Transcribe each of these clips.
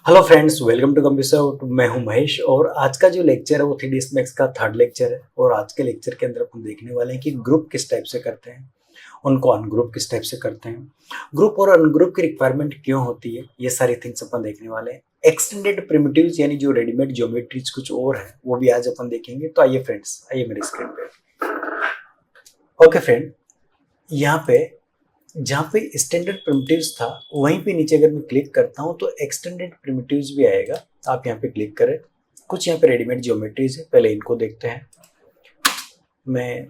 Hello friends, welcome to computer. मैं हूं महेश और आज का जो लेक्चर है वो 3ds मैक्स का थर्ड लेक्चर है। और आज के लेक्चर के अंदर अपन देखने वाले हैं कि ग्रुप किस टाइप से करते हैं, उनको अनग्रुप किस टाइप से करते हैं, ग्रुप और अनग्रुप की रिक्वायरमेंट क्यों होती है, ये सारी थिंग्स अपन देखने वाले हैं। एक्सटेंडेड प्रिमिटिव्स यानी जो रेडीमेड ज्योमेट्रीज कुछ और है वो भी आज अपन देखेंगे। तो आइए फ्रेंड्स, आइए मेरी स्क्रीन पे। ओके फ्रेंड, यहाँ पे जहाँ पे स्टैंडर्ड प्रिमिटिव्स था वहीं पे नीचे अगर मैं क्लिक करता हूँ तो एक्सटेंडेड प्रिमिटिव्स भी आएगा। आप यहाँ पे क्लिक करें, कुछ यहाँ पे रेडीमेड ज्योमेट्रीज है, पहले इनको देखते हैं। मैं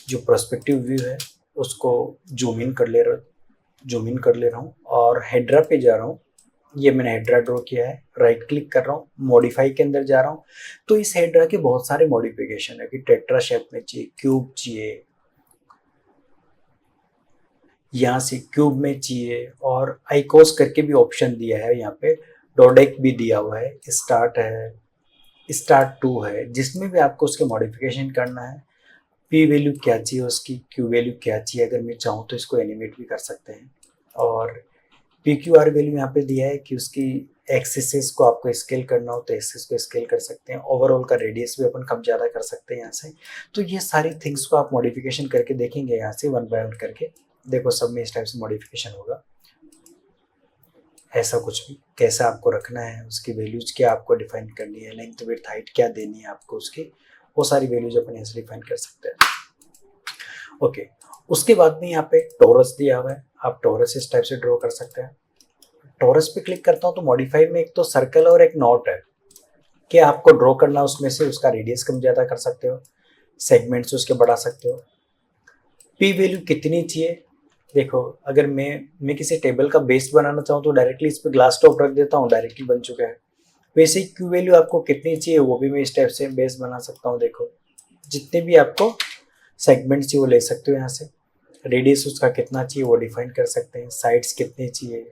जो पर्सपेक्टिव व्यू है उसको जूम इन कर ले रहा हूँ और हेड्रा पे जा रहा हूँ। ये मैंने हेड्रा ड्रॉ किया है, राइट क्लिक कर रहा हूँ, मॉडिफाई के अंदर जा रहा हूँ। तो इस हेड्रा के बहुत सारे मॉडिफिकेशन है कि टेट्रा शेप में चाहिए, क्यूब चाहिए, यहाँ से क्यूब में चाहिए, और आइकोस करके भी ऑप्शन दिया है। यहाँ पे डोडेक भी दिया हुआ है, स्टार्ट है, स्टार्ट टू है, जिसमें भी आपको उसके मॉडिफिकेशन करना है। पी वैल्यू क्या चाहिए उसकी, क्यू वैल्यू क्या चाहिए, अगर मैं चाहूँ तो इसको एनिमेट भी कर सकते हैं। और पी क्यू आर वैल्यू यहाँ पे दिया है कि उसकी एक्सिस को आपको स्केल करना हो तो एक्सिस को स्केल कर सकते हैं। ओवरऑल का रेडियस भी अपन कम ज़्यादा कर सकते हैं यहाँ से। तो ये सारी थिंग्स को आप मॉडिफिकेशन करके देखेंगे यहाँ से वन बाय वन करके। देखो सब में इस टाइप से मॉडिफिकेशन होगा, ऐसा कुछ भी कैसा आपको रखना है, उसकी वैल्यूज क्या आपको डिफाइन करनी है, लेंथ विड्थ हाइट क्या देनी है आपको उसकी, वो सारी वैल्यूज अपन ऐसे डिफाइन कर सकते हैं। ओके, उसके बाद में यहाँ पे टोरस दिया हुआ है, आप टोरस इस टाइप से ड्रॉ कर सकते हैं। टोरस पे क्लिक करता हूँ तो मॉडिफाई में एक तो सर्कल और एक नॉट है कि आपको ड्रॉ करना, उसमें से उसका रेडियस कम ज़्यादा कर सकते हो, सेगमेंट्स उसके बढ़ा सकते हो। पी वैल्यू कितनी चाहिए, देखो अगर मैं किसी टेबल का बेस बनाना चाहूँ तो डायरेक्टली इस पर ग्लास टॉप रख देता हूँ, डायरेक्टली बन चुका है। वैसे क्यू वैल्यू आपको कितनी चाहिए वो भी मैं इस टाइप से बेस बना सकता हूँ। देखो जितने भी आपको सेगमेंट चाहिए वो ले सकते हो यहाँ से। रेडियस उसका कितना चाहिए वो डिफाइन कर सकते हैं, साइड्स कितने चाहिए।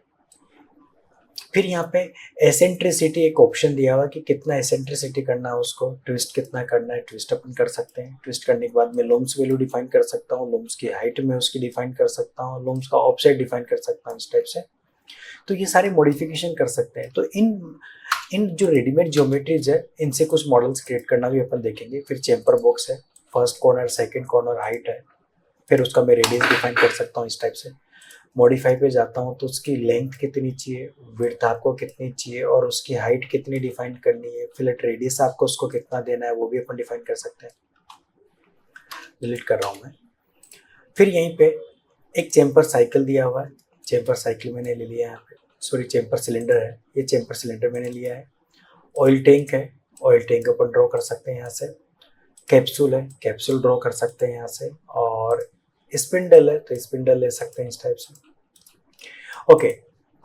फिर यहाँ पे एसेंट्रिसिटी एक ऑप्शन दिया हुआ कि कितना एसेंट्रिसिटी करना है उसको, ट्विस्ट कितना करना है, ट्विस्ट अपन कर सकते हैं। ट्विस्ट करने के बाद में लूम्स वैल्यू डिफाइन कर सकता हूँ, लूम्स की हाइट में उसकी डिफाइन कर सकता हूँ, लूम्स का ऑफसेट डिफाइन कर सकता हूँ इस टाइप से। तो ये सारे मॉडिफिकेशन कर सकते हैं। तो इन इन जो रेडीमेड ज्योमेट्रीज है इनसे कुछ मॉडल्स क्रिएट करना भी अपन देखेंगे। फिर चेम्पर बॉक्स है, first corner, second corner, height है, फिर उसका मैं रेडियस डिफाइन कर सकता हूँ इस टाइप से। मॉडिफाई पे जाता हूँ तो उसकी लेंथ कितनी चाहिए, विड्थ आपको कितनी चाहिए, और उसकी हाइट कितनी डिफाइन करनी है, फिलेट रेडियस आपको उसको कितना देना है वो भी अपन डिफाइन कर सकते हैं। डिलीट कर रहा हूँ मैं। फिर यहीं पे एक चेम्पर साइकिल दिया हुआ है, चेम्पर साइकिल मैंने ले लिया है यहाँ पे, सॉरी चेम्पर सिलेंडर है, ये चेम्पर सिलेंडर मैंने लिया है। ऑयल टैंक है, ऑयल टैंक अपन ड्रॉ कर सकते हैं यहाँ से। कैप्सूल है, कैप्सूल ड्रॉ कर सकते हैं यहाँ से। और स्पिंडल है तो स्पिंडल ले सकते हैं इस टाइप से। ओके,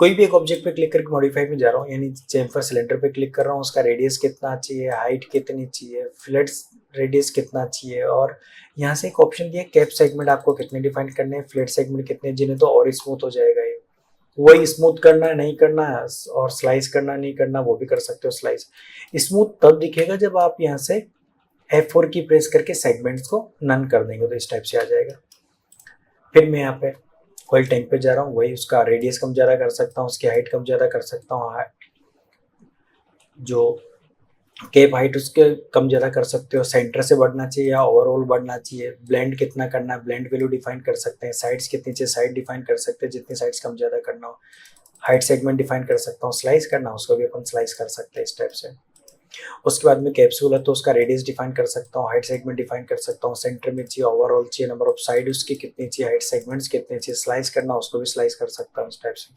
कोई भी एक ऑब्जेक्ट पे क्लिक करके मॉडिफाई में जा रहा हूँ, यानी चेम्फर सिलेंडर पे क्लिक कर रहा हूँ, उसका रेडियस कितना चाहिए, हाइट कितनी चाहिए, फ्लैट्स रेडियस कितना चाहिए, और यहाँ से एक ऑप्शन दिया कैप सेगमेंट आपको कितने डिफाइन करने हैं, फ्लैट सेगमेंट कितने, जिन्हें तो और स्मूथ हो जाएगा ये, वही स्मूथ करना है नहीं करना है, और स्लाइस करना नहीं करना वो भी कर सकते हो। स्लाइस स्मूथ तब दिखेगा जब आप यहाँ से F4 की प्रेस करके सेगमेंट्स को नन कर देंगे तो इस टाइप से आ जाएगा। फिर मैं यहाँ पे ऑयल टैंक पे जा रहा हूँ, वही उसका रेडियस कम ज़्यादा कर सकता हूँ, उसकी हाइट कम ज़्यादा कर सकता हूँ, जो केप हाइट उसके कम ज़्यादा कर सकते हो, सेंटर से बढ़ना चाहिए या ओवरऑल बढ़ना चाहिए, ब्लेंड कितना करना है, ब्लेंड वैल्यू डिफाइन कर सकते हैं, साइड्स कितनी चाहिए, साइड डिफाइन कर सकते हैं जितनी साइड्स कम ज़्यादा करना हो, हाइट सेगमेंट डिफाइन कर सकता हूँ, स्लाइस करना उसको भी अपन स्लाइस कर सकते हैं इस टाइप से। उसके बाद में कैप्सूल है तो उसका रेडियस डिफाइन कर सकता हूँ, हाइट सेगमेंट डिफाइन कर सकता हूँ, सेंटर में चाहिए, ओवरऑल चाहिए, नंबर ऑफ साइड उसकी कितनी चाहिए, हाइट सेगमेंट्स कितने चाहिए, स्लाइस करना उसको भी स्लाइस कर सकता हूँ इस टाइप से।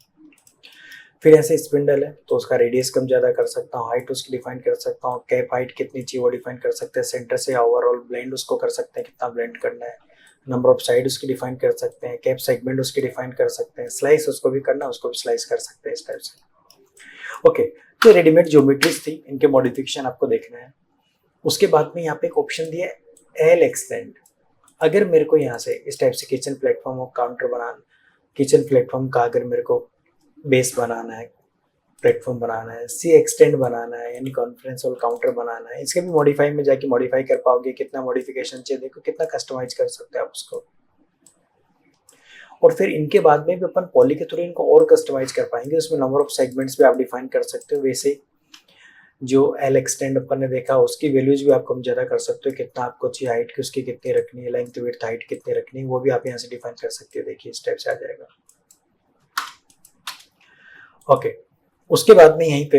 फिर ऐसे स्पिंडल है तो उसका रेडियस कम ज़्यादा कर सकता हूँ, हाइट उसकी डिफाइन कर सकता हूँ, कैप हाइट कितनी चाहिए वो डिफाइन कर सकते हैं, सेंटर से ओवरऑल ब्लेंड उसको कर सकते हैं कितना ब्लेंड करना है, नंबर ऑफ साइड उसकी डिफाइन कर सकते हैं, कैप सेगमेंट उसकी डिफाइन कर सकते हैं, स्लाइस उसको भी करना है उसको भी स्लाइस कर सकते हैं इस टाइप से। ओके, तो रेडीमेड ज्योमेट्रीज थी, इनके मॉडिफिकेशन आपको देखना है। उसके बाद में यहाँ पे एक ऑप्शन दिया है एल एक्सटेंड। अगर मेरे को यहाँ से इस टाइप से किचन प्लेटफॉर्म और काउंटर बनाना, किचन प्लेटफॉर्म का अगर मेरे को बेस बनाना है, प्लेटफॉर्म बनाना है, सी एक्सटेंड बनाना है, यानी कॉन्फ्रेंस और काउंटर बनाना है, इसके भी मॉडिफाई में जाके मॉडिफाई कर पाओगे, कितना मॉडिफिकेशन चाहिए देखो, कितना कस्टमाइज कर सकते हैं आप उसको। और फिर इनके बाद में भी अपन पॉली के थ्रू इनको और कस्टमाइज कर पाएंगे। उसमें नंबर ऑफ सेगमेंट्स भी आप डिफाइन कर सकते हो। वैसे जो एल एक्सटेंड अपन ने देखा उसकी वैल्यूज भी आप कम ज़्यादा कर सकते हो, कितना आपको चाहिए हाइट की उसकी कितनी रखनी है, लेंथ विड्थ हाइट कितनी रखनी है, वो भी आप यहाँ से डिफाइन कर सकते हो। देखिए इस टाइप से आ जाएगा। ओके, उसके बाद में यहीं पे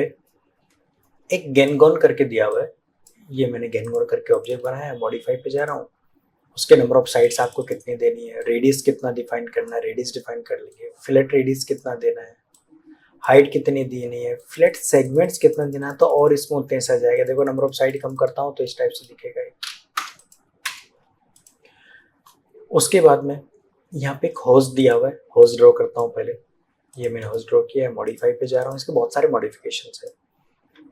एक गेनगॉन करके दिया हुआ है। ये मैंने गेनगॉन करके ऑब्जेक्ट बनाया है। मॉडिफाई पे जा रहा हूँ। उसके नंबर ऑफ साइड्स आपको कितनी देनी है, रेडियस कितना डिफाइन करना है, रेडियस डिफाइन कर लेंगे। फिलेट रेडियस कितना देना है, हाइट कितनी देनी है, फिलेट सेगमेंट्स कितना देना है, तो और स्मूथनेस आ जाएगा। देखो नंबर ऑफ साइड कम करता हूँ तो इस टाइप से दिखेगा। उसके बाद में यहाँ पे एक होस्ट दिया हुआ है, होस्ट ड्रॉ करता हूँ पहले। ये मैंने होस्ट ड्रॉ किया है। मॉडिफाई पे जा रहा हूँ। इसके बहुत सारे मॉडिफिकेशंस है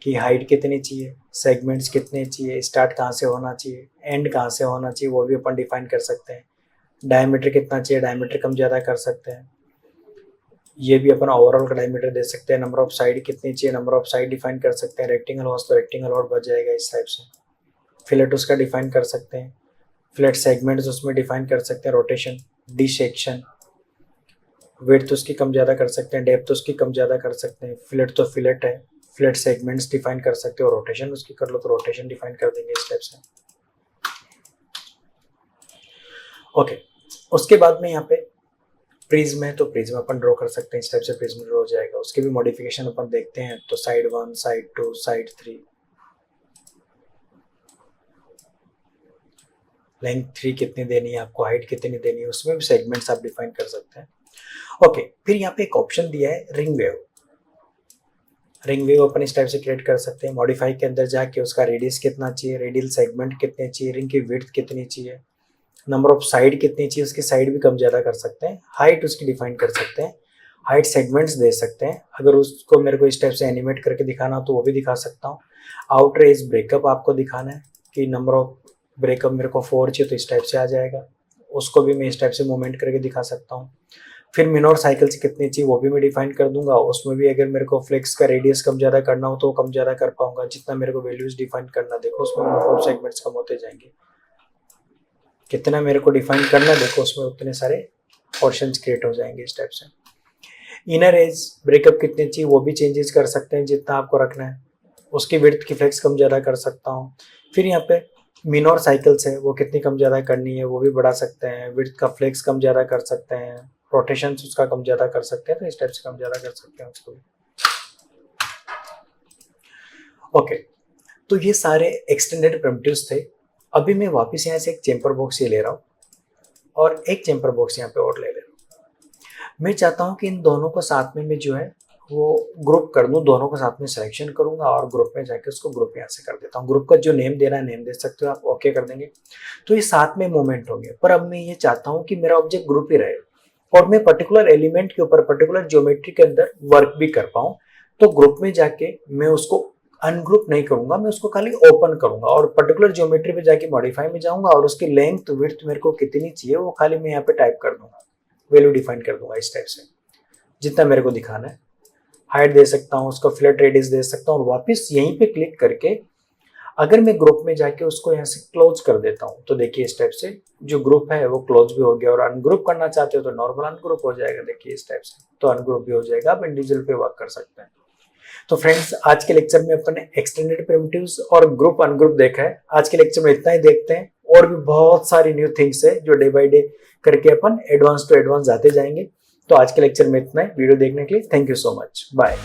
कि हाइट कितनी चाहिए, सेगमेंट्स कितने चाहिए, स्टार्ट कहाँ से होना चाहिए, एंड कहाँ से होना चाहिए, वो भी अपन डिफाइन कर सकते हैं। डायमीटर कितना चाहिए, डायमीटर कम ज़्यादा कर सकते हैं। ये भी अपन ओवरऑल का डायमीटर दे सकते हैं। नंबर ऑफ साइड कितनी चाहिए, नंबर ऑफ साइड डिफाइन कर सकते हैं। रेक्टेंगल हो तो रेक्टेंगल और बच जाएगा इस टाइप से। फिलेट उसका डिफाइन कर सकते हैं। फिलेट सेगमेंट्स उसमें डिफाइन कर सकते हैं। रोटेशन, डिसेक्शन, विड्थ उसकी कम ज़्यादा कर सकते हैं। डेप्थ उसकी कम ज़्यादा कर सकते हैं। फिलेट तो फिलेट है, फिलेट सेगमेंट्स डिफाइन कर सकते हो। रोटेशन उसकी कर लो तो रोटेशन डिफाइन कर देंगे इस टाइप से। ओके, उसके बाद में यहाँ पे प्रिज्म है तो प्रिज्म अपन ड्रॉ कर सकते हैं। इस टाइप से प्रिज्म ड्रॉ हो जाएगा। उसके भी मॉडिफिकेशन अपन देखते हैं तो साइड 1, साइड 2, साइड 3, लेंथ 3 कितनी देनी है आपको, हाइट कितनी देनी है, उसमें भी सेगमेंट्स आप डिफाइन कर सकते हैं। ओके, फिर यहाँ पे एक ऑप्शन दिया है रिंग वेव। रिंग वेव अपन इस टाइप से क्रिएट कर सकते हैं। मॉडिफाई के अंदर जाके उसका रेडियस कितना चाहिए, रेडियल सेगमेंट कितने चाहिए, रिंग की विड्थ कितनी चाहिए, नंबर ऑफ साइड कितनी चाहिए, उसकी साइड भी कम ज़्यादा कर सकते हैं। हाइट उसकी डिफाइन कर सकते हैं। हाइट सेगमेंट्स दे सकते हैं। अगर उसको मेरे को इस टाइप से एनिमेट करके दिखाना हो तो वो भी दिखा सकता हूँ। आउटर एज ब्रेकअप आपको दिखाना है कि नंबर ऑफ ब्रेकअप मेरे को 4 चाहिए तो इस टाइप से आ जाएगा। उसको भी मैं इस टाइप से मूवमेंट करके दिखा सकता हूँ। फिर मिनोर साइकिल्स कितनी चाहिए वो भी मैं डिफाइन कर दूंगा। उसमें भी अगर मेरे को फ्लेक्स का रेडियस कम ज़्यादा करना हो तो कम ज़्यादा कर पाऊंगा। जितना मेरे को वैल्यूज डिफाइन करना, देखो उसमें नंबर ऑफ सेगमेंट्स कम होते जाएंगे। कितना मेरे को डिफाइन करना, देखो उसमें उतने सारे पोर्शंस क्रिएट हो जाएंगे इस टाइप से। इनर एज ब्रेकअप कितने चाहिए वो भी चेंजेस कर सकते हैं जितना आपको रखना है। उसकी विड्थ की फ्लेक्स कम ज़्यादा कर सकता हूँ। फिर यहाँ पे मिनोर साइकिल्स है वो कितनी कम ज़्यादा करनी है वो भी बढ़ा सकते हैं। विड्थ का फ्लेक्स कम ज़्यादा कर सकते हैं। रोटेशन उसका कम ज़्यादा कर सकते हैं। तो इस टाइप से कम ज़्यादा कर सकते हैं उसको भी। ओके, तो ये सारे एक्सटेंडेड प्रिमिटिव्स थे। अभी मैं वापस यहाँ से एक चेम्पर बॉक्स ये ले रहा हूँ और एक चेम्पर बॉक्स यहाँ पे और ले रहा हूँ। मैं चाहता हूँ कि इन दोनों को साथ में मैं जो है वो ग्रुप कर दूँ। दोनों को साथ में सिलेक्शन करूँगा और ग्रुप में जाके उसको ग्रुप यहाँ से कर देता हूँ। ग्रुप का जो नेम देना है नेम दे सकते हो आप, ओके कर देंगे तो ये साथ में मूवमेंट होंगे। पर अब मैं ये चाहता हूँ कि मेरा ऑब्जेक्ट ग्रुप ही रहे और मैं पर्टिकुलर एलिमेंट के ऊपर पर्टिकुलर ज्योमेट्री के अंदर वर्क भी कर पाऊँ। तो ग्रुप में जाके मैं उसको अनग्रुप नहीं करूंगा, मैं उसको खाली ओपन करूंगा और पर्टिकुलर ज्योमेट्री पे जाके मॉडिफाई में जाऊंगा और उसकी लेंथ विड्थ मेरे को कितनी चाहिए वो खाली मैं यहाँ पे टाइप कर दूंगा, वैल्यू डिफाइन कर दूंगा इस टाइप से जितना मेरे को दिखाना है। हाइट दे सकता हूँ, उसका फ्लैट रेडियस दे सकता हूँ और वापस यहीं पे क्लिक करके अगर मैं ग्रुप में जाके उसको यहाँ से क्लोज कर देता हूँ तो देखिए इस टाइप से जो ग्रुप है वो क्लोज भी हो गया। और अनग्रुप करना चाहते हो तो नॉर्मल अनग्रुप हो जाएगा, देखिए इस टाइप से, तो अनग्रुप भी हो जाएगा। आप इंडिविजुअल पे वर्क कर सकते हैं। तो फ्रेंड्स आज के लेक्चर में अपन ने एक्सटेंडेड प्रिमिटिव्स और ग्रुप अनग्रुप देखा है। आज के लेक्चर में इतना ही देखते हैं। और भी बहुत सारी न्यू थिंग्स है जो डे बाय डे करके अपन एडवांस टू एडवांस जाते जाएंगे। तो आज के लेक्चर में इतना ही। वीडियो देखने के लिए thank you so much. Bye.